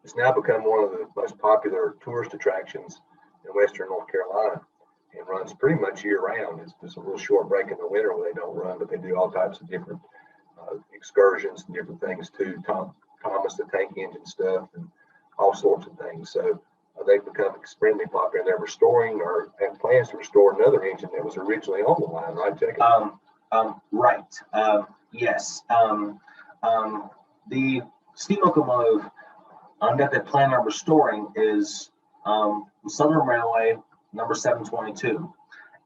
It's now become one of the most popular tourist attractions in Western North Carolina, and runs pretty much year round. It's just a little short break in the winter where they don't run, but they do all types of different excursions and different things too. Thomas the Tank Engine stuff and all sorts of things. So they've become extremely popular. They're restoring or have plans to restore another engine that was originally on the line, right, Jacob? Right. Yes. The steam locomotive that they plan on restoring is Southern Railway number 722,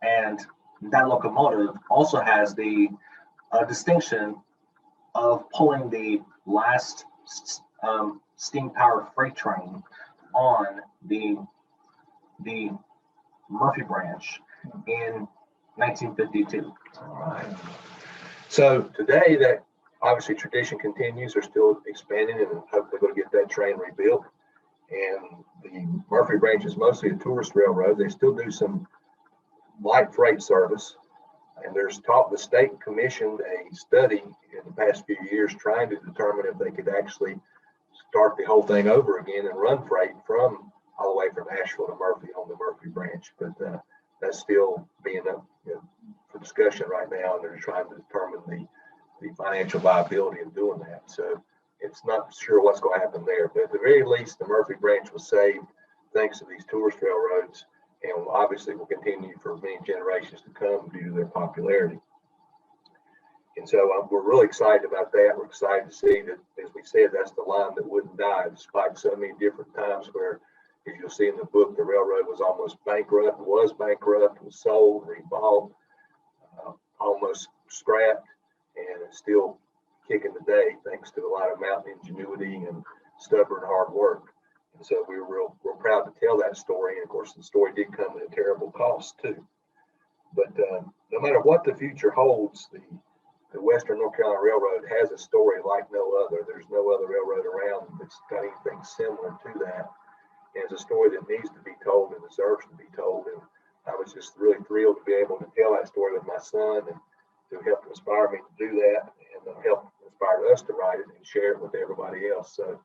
and that locomotive also has the distinction of pulling the last steam-powered freight train on the Murphy branch in 1952. All right. So today, that obviously tradition continues. They're still expanding and hopefully going to get that train rebuilt. And the Murphy branch is mostly a tourist railroad. They still do some light freight service. And the state commissioned a study in the past few years trying to determine if they could actually start the whole thing over again and run freight from all the way from Asheville to Murphy on the Murphy branch. But that's still being up for discussion right now, and they're trying to determine the financial viability of doing that. So it's not sure what's going to happen there, but at the very least, the Murphy branch was saved thanks to these tourist railroads, and obviously will continue for many generations to come due to their popularity. And so we're really excited about that. We're excited to see that, as we said, that's the line that wouldn't die, despite so many different times where, as you'll see in the book, the railroad was almost bankrupt, was sold, rebought, almost scrapped, and it's still kicking today thanks to a lot of mountain ingenuity and stubborn hard work. And so we were real proud to tell that story. And of course, the story did come at a terrible cost too. But no matter what the future holds, the Western North Carolina Railroad has a story like no other. There's no other railroad around that's got anything similar to that. And it's a story that needs to be told and deserves to be told. And I was just really thrilled to be able to tell that story with my son and to help inspire me to do that and help inspire us to write it and share it with everybody else. So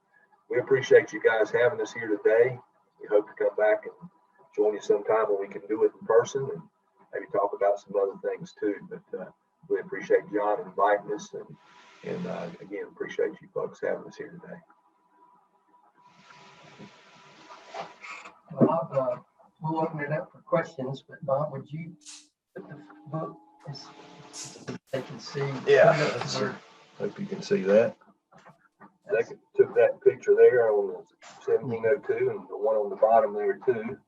we appreciate you guys having us here today. We hope to come back and join you sometime when we can do it in person and maybe talk about some other things too. But we appreciate John inviting us and again, appreciate you folks having us here today. Bob, we'll open it up for questions, but Bob, would you put the book so they can see? Yeah. Hope you can see that. They took that picture there on the 1702 and the one on the bottom there too.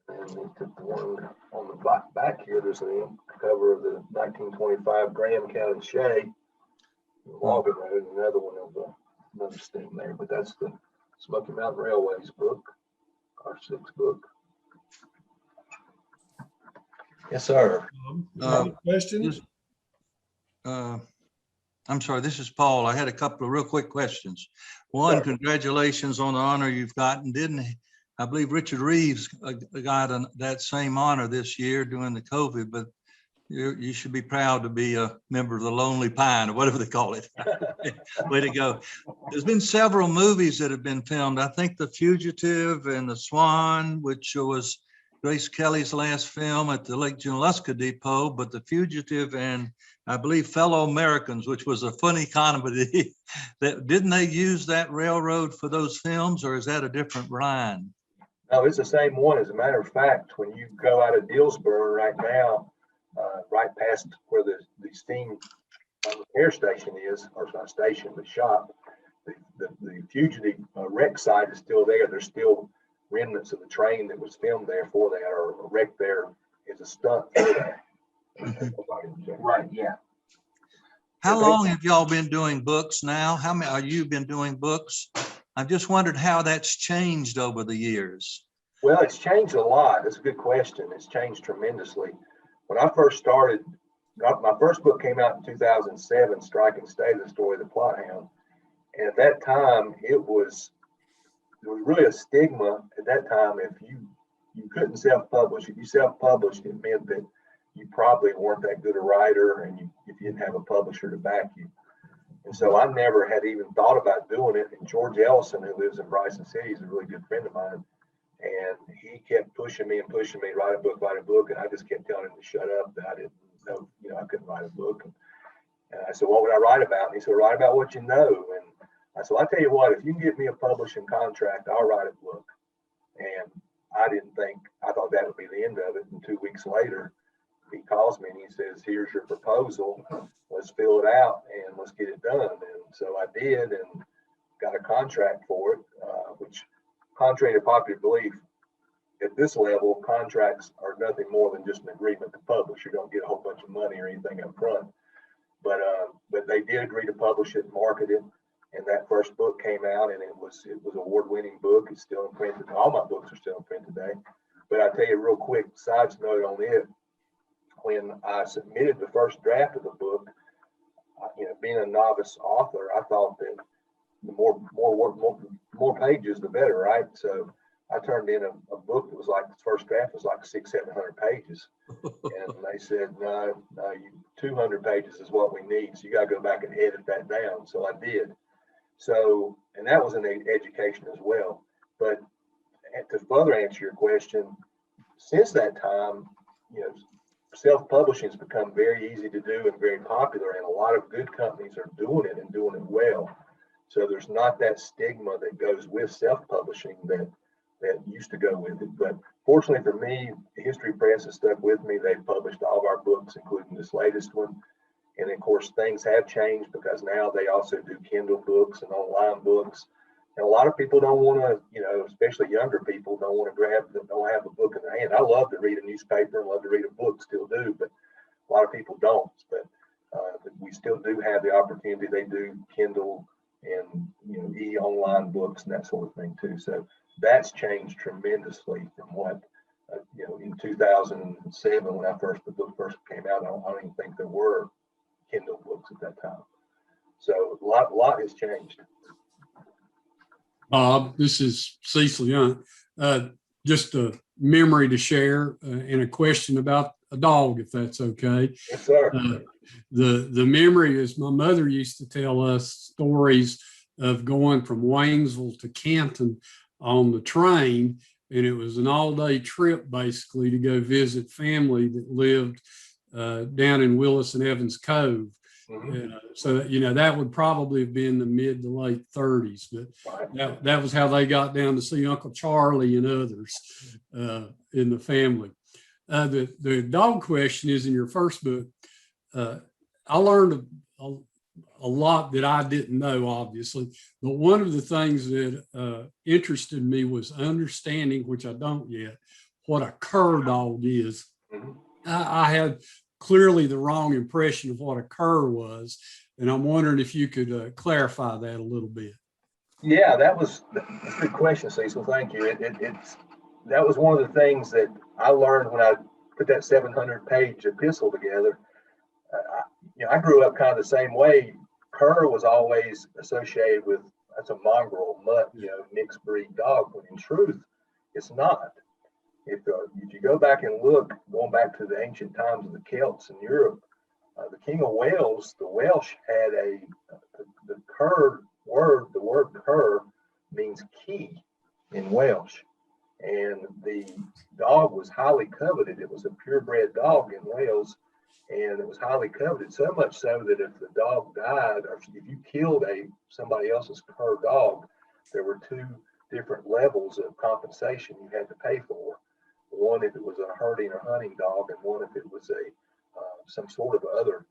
And they took the one on the back here. There's a cover of the 1925 Graham County Shay, Logan Road, and another one of another stem there. But that's the Smoky Mountain Railways book, our 6th book. Yes, sir. Questions? I'm sorry, this is Paul. I had a couple of real quick questions. One, congratulations on the honor you've gotten. I believe Richard Reeves got that same honor this year during the COVID, but you should be proud to be a member of the Lonely Pine or whatever they call it. Way to go. There's been several movies that have been filmed. I think The Fugitive and The Swan, which was Grace Kelly's last film at the Lake Junaluska Depot, but The Fugitive and I believe Fellow Americans, which was a funny comedy. Didn't they use that railroad for those films, or is that a different line? No, it's the same one. As a matter of fact, when you go out of Dillsboro right now, right past where the steam repair station is, or it's not station, but shop, the Fugitive wreck site is still there. There's still remnants of the train that was filmed there for that, or wrecked there is a stunt for that. Right, yeah. How long have y'all been doing books now? How many are you been doing books? I've just wondered how that's changed over the years. Well, it's changed a lot. That's a good question. It's changed tremendously. When I first started, my first book came out in 2007, Striking State of the Story of the Plott Hound. And at that time, there was really a stigma at that time. If you couldn't self-publish, if you self-published, it meant that you probably weren't that good a writer, and if you didn't have a publisher to back you. And so I never had even thought about doing it. And George Ellison, who lives in Bryson City, is a really good friend of mine. And he kept pushing me, write a book. And I just kept telling him to shut up, that I didn't know, I couldn't write a book. And I said, what would I write about? And he said, write about what you know. And I said, I'll tell you what, if you can get me a publishing contract, I'll write a book. And I thought that would be the end of it. And 2 weeks later, he calls me and he says, here's your proposal. Let's fill it out and let's get it done. And so I did and got a contract for it, which, contrary to popular belief, at this level, contracts are nothing more than just an agreement to publish. You don't get a whole bunch of money or anything up front. But they did agree to publish it and market it. And that first book came out, and it was an award-winning book. It's still in print. All my books are still in print today. But I'll tell you a real quick side note on it. When I submitted the first draft of the book, being a novice author, I thought that the more pages, the better, right? So I turned in a book that was like, the first draft was like 600-700 pages. And they said, no, 200 pages is what we need. So you got to go back and edit that down. So I did. So, and that was an education as well. But to further answer your question, since that time, self-publishing has become very easy to do and very popular, and a lot of good companies are doing it and doing it well. So there's not that stigma that goes with self-publishing that used to go with it. But Fortunately for me, the History Press has stuck with me. They've published all of our books, including this latest one. And of course, things have changed because now they also do Kindle books and online books. And a lot of people don't want to, you know, especially younger people, don't want to don't have a book in their hand. I love to read a newspaper and love to read a book, still do, but a lot of people don't. But we still do have the opportunity. They do Kindle and, you know, online books and that sort of thing too. So that's changed tremendously from what, you know, in 2007 when the book first came out. I don't even think there were Kindle books at that time. So a lot has changed. Bob, this is Cecil Young. Just a memory to share and a question about a dog, if that's okay. Yes, sir. The memory is my mother used to tell us stories of going from Waynesville to Canton on the train, and it was an all-day trip basically to go visit family that lived down in Willis and Evans Cove. Mm-hmm. So, you know, that would probably have been the mid to late 30s, but that was how they got down to see Uncle Charlie and others in the family. The dog question is in your first book. I learned a lot that I didn't know, obviously, but one of the things that interested me was understanding, which I don't yet, what a cur dog is. Mm-hmm. I had clearly the wrong impression of what a cur was, and I'm wondering if you could clarify that a little bit. Yeah, that's a good question, Cecil. Thank you. That was one of the things that I learned when I put that 700-page epistle together. I grew up kind of the same way. Cur was always associated with, that's a mongrel, mutt, mixed breed dog, when in truth, it's not. If you go back and look, going back to the ancient times of the Celts in Europe, the King of Wales, the Welsh had the cur word, the word cur means key in Welsh. And the dog was highly coveted. It was a purebred dog in Wales, and it was highly coveted, so much so that if the dog died, or if you killed somebody else's cur dog, there were two different levels of compensation you had to pay for. One if it was a herding or hunting dog, and one if it was some sort of other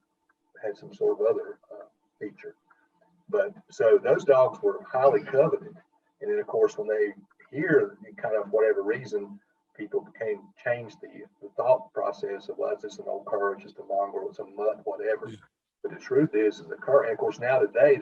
feature. But so those dogs were highly coveted, and then of course when they hear kind of whatever reason, people changed the thought process of, well, it's just an old cur, it's just a mongrel, it's a mutt, whatever. Yeah. But the truth is a cur, and of course now today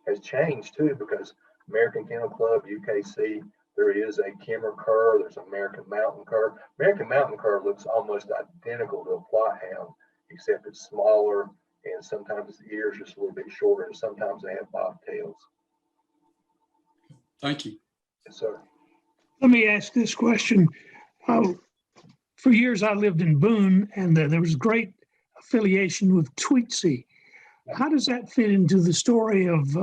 has changed too, because American Kennel Club, UKC, there is a Kimmer cur, there's American Mountain cur. American Mountain cur looks almost identical to a Plott hound, except it's smaller, and sometimes the ears just a little bit shorter, and sometimes they have bobtails. Thank you. Yes, sir. Let me ask this question. For years, I lived in Boone, and there was great affiliation with Tweetsie. How does that fit into the story of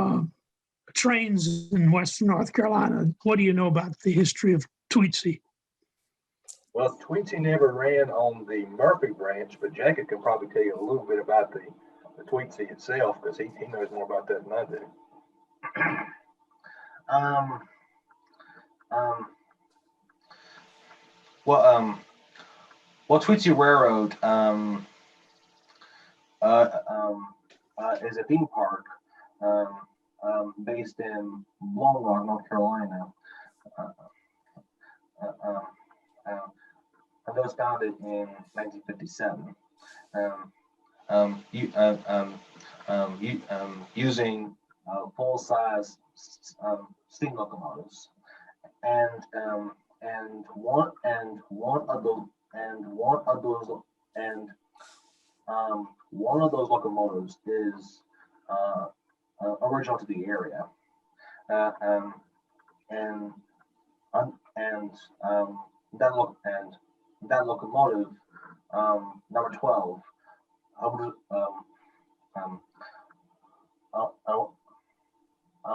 trains in Western North Carolina? What do you know about the history of Tweetsie? Well, Tweetsie never ran on the Murphy branch, but Jacob can probably tell you a little bit about the Tweetsie itself, because he knows more about that than I do. Well, Tweetsie Railroad is a theme park based in Long Rock, North Carolina. It was founded in 1957. Using full-size steam locomotives, and one of those locomotives is original to the area, and that locomotive, number 12,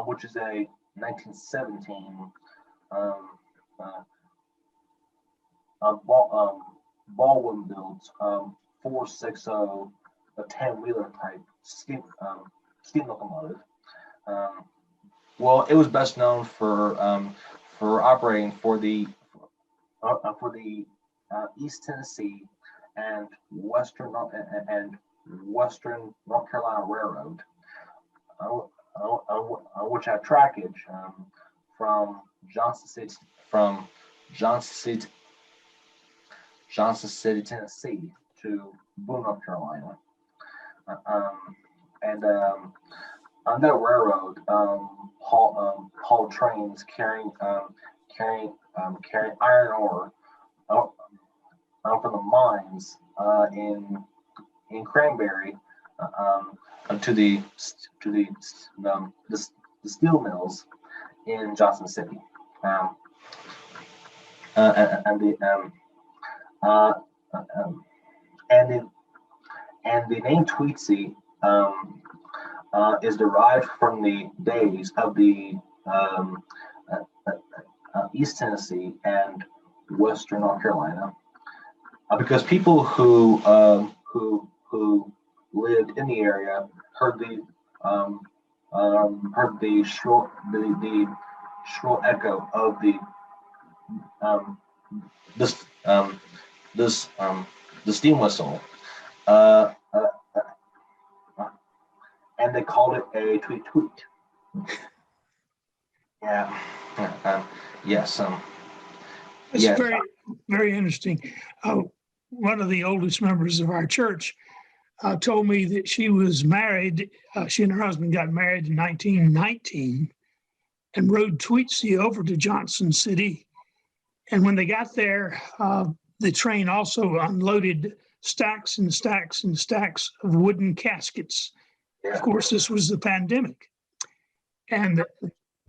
which is a 1917 Baldwin built 460, a 10-wheeler type steam locomotive. Well, it was best known for operating for the for the East Tennessee and Western North Carolina Railroad, which have trackage from Johnson City, Tennessee to Boone, North Carolina. On that railroad, haul trains carrying iron ore from the mines in Cranberry to the steel mills in Johnson City. And the name Tweetsie is derived from the days of the East Tennessee and Western North Carolina, because people who lived in the area heard the shrill echo of the steam whistle, and they called it a tweet tweet. Yeah. Yes. It's yes. very, very interesting. One of the oldest members of our church told me that she was married. She and her husband got married in 1919 and rode Tweetsie over to Johnson City. And when they got there, the train also unloaded stacks and stacks and stacks of wooden caskets. Of course, this was the pandemic. And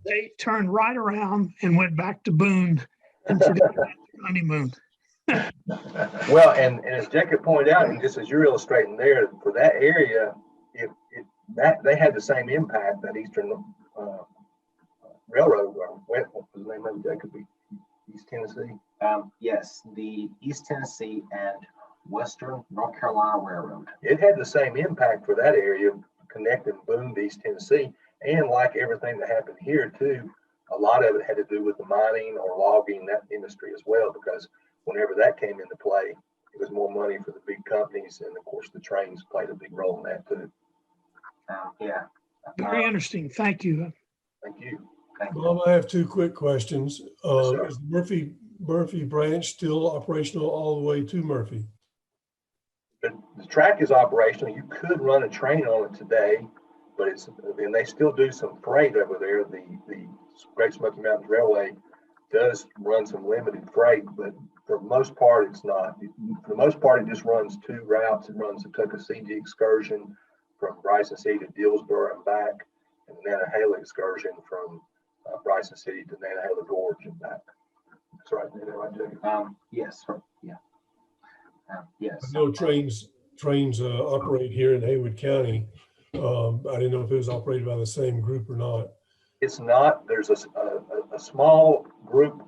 they turned right around and went back to Boone and forgot about their honeymoon. Well, and as Jacob pointed out, and just as you're illustrating there, for that area, that they had the same impact that Eastern Railroad, or what was the name of it, Jacob? East Tennessee? Yes, the East Tennessee and Western North Carolina Railroad. It had the same impact for that area, connecting Boone to East Tennessee, and like everything that happened here too, a lot of it had to do with the mining or logging, that industry as well, because whenever that came into play, it was more money for the big companies, and of course the trains played a big role in that too. Yeah. Very interesting. Thank you. Thank you. Bob, I have two quick questions. Yes, Is Murphy branch still operational all the way to Murphy? The track is operational. You could run a train on it today, but and they still do some freight over there. The Great Smoky Mountains Railway does run some limited freight, but for the most part, it's not. For the most part, it just runs two routes. It runs the Tuckasegee excursion from Bryson City to Dillsboro and back, and the Nantahala excursion from Bryson City to Nantahala Gorge and back. That's right. Right, Jacob? Yes. Yeah. Yes. I know trains operate here in Haywood County. I didn't know if it was operated by the same group or not. It's not. There's a small group,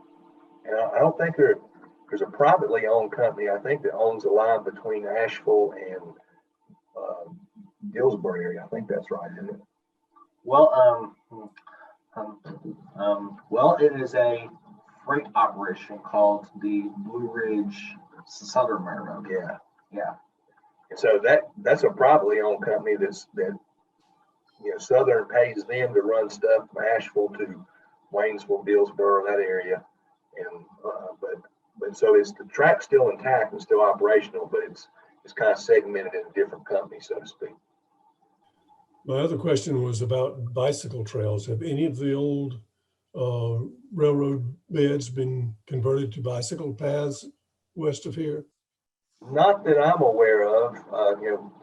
and I don't think there's a privately owned company, I think, that owns a line between Asheville and Dillsboro area. I think that's right, isn't it? Well, it is a freight operation called the Blue Ridge Southern Railroad. Yeah. Yeah. And so that's a privately owned company that Southern pays them to run stuff from Asheville to Waynesville, Dillsboro, that area, and but so it's the track's still intact and still operational, but it's kind of segmented into different companies, so to speak. My other question was about bicycle trails. Have any of the old railroad beds been converted to bicycle paths west of here? Not that I'm aware of.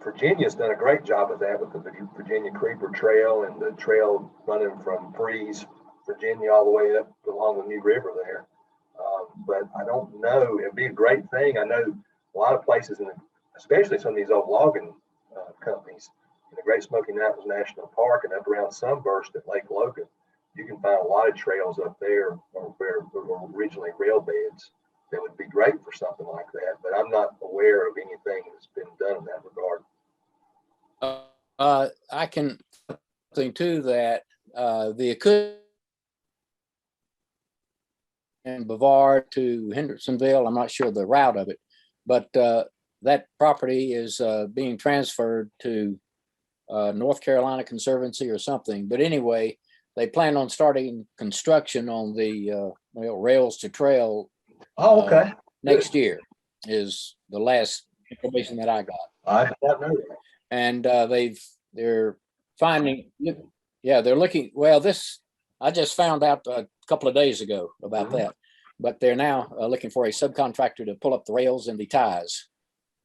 Virginia's done a great job of that with the Virginia Creeper Trail and the trail running from Freeze, Virginia, all the way up along the New River there. But I don't know. It'd be a great thing. I know a lot of places, especially some of these old logging companies, in the Great Smoky Mountains National Park and up around Sunburst at Lake Logan, you can find a lot of trails up there where were originally rail beds that would be great for something like that. But I'm not aware of anything that's been done in that regard. I can think too that the and Brevard to Hendersonville. I'm not sure the route of it, but that property is being transferred to North Carolina Conservancy or something. But anyway, they plan on starting construction on the rails to trail. Oh, okay. Next year is the last information that I got. I did not know that. And they're finding, yeah, they're looking, well, this, I just found out a couple of days ago about that, but they're now looking for a subcontractor to pull up the rails and the ties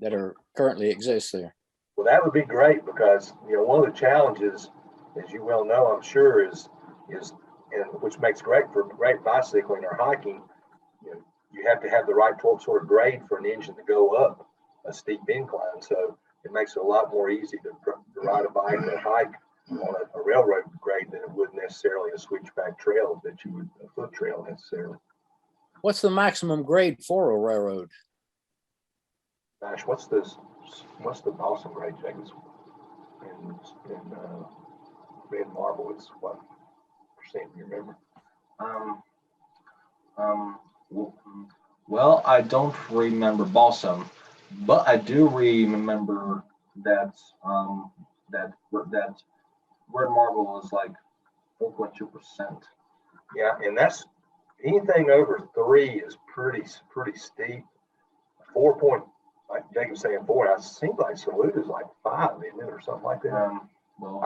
that are currently exist there. Well, that would be great because, you know, one of the challenges, as you well know, I'm sure is and which makes great for great bicycling or hiking. You know, you have to have the right sort of grade for an engine to go up a steep incline. So it makes it a lot more easy to ride a bike or hike on a railroad grade than it would necessarily a switchback trail that you would a foot trail necessarily. What's the maximum grade for a railroad? Gosh, what's the Boston grade, Jacobs? In marble, it's what percent? You remember? Well, I don't remember balsam, but I do remember that that red marble is like 4.2%. Yeah, and that's anything over 3 is pretty steep. 4 point, like Jacob's saying 4. It seems like Salute is like 5, isn't it, or something like that. Well,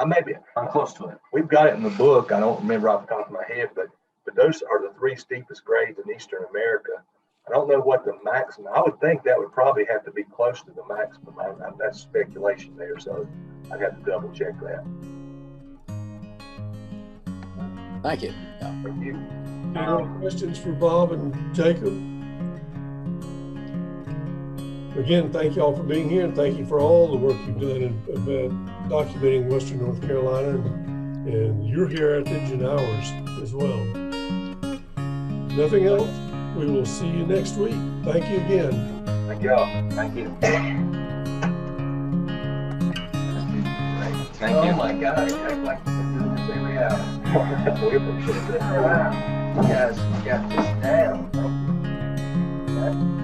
I'm close to it. We've got it in the book. I don't remember off the top of my head, but those are the 3 steepest grades in Eastern America. I don't know what the maximum. I would think that would probably have to be close to the maximum. That's speculation there, so I'd have to double check that. Thank you. Thank you. Any more questions for Bob and Jacob? Again, thank you all for being here, and thank you for all the work you've done in documenting Western North Carolina, and you're here at Engine Hours as well. Nothing else? We will see you next week. Thank you again. Thank y'all. Thank you. Thank you. Oh my God, I act like you've been doing this every hour. We appreciate that. You guys got this down. Thank you.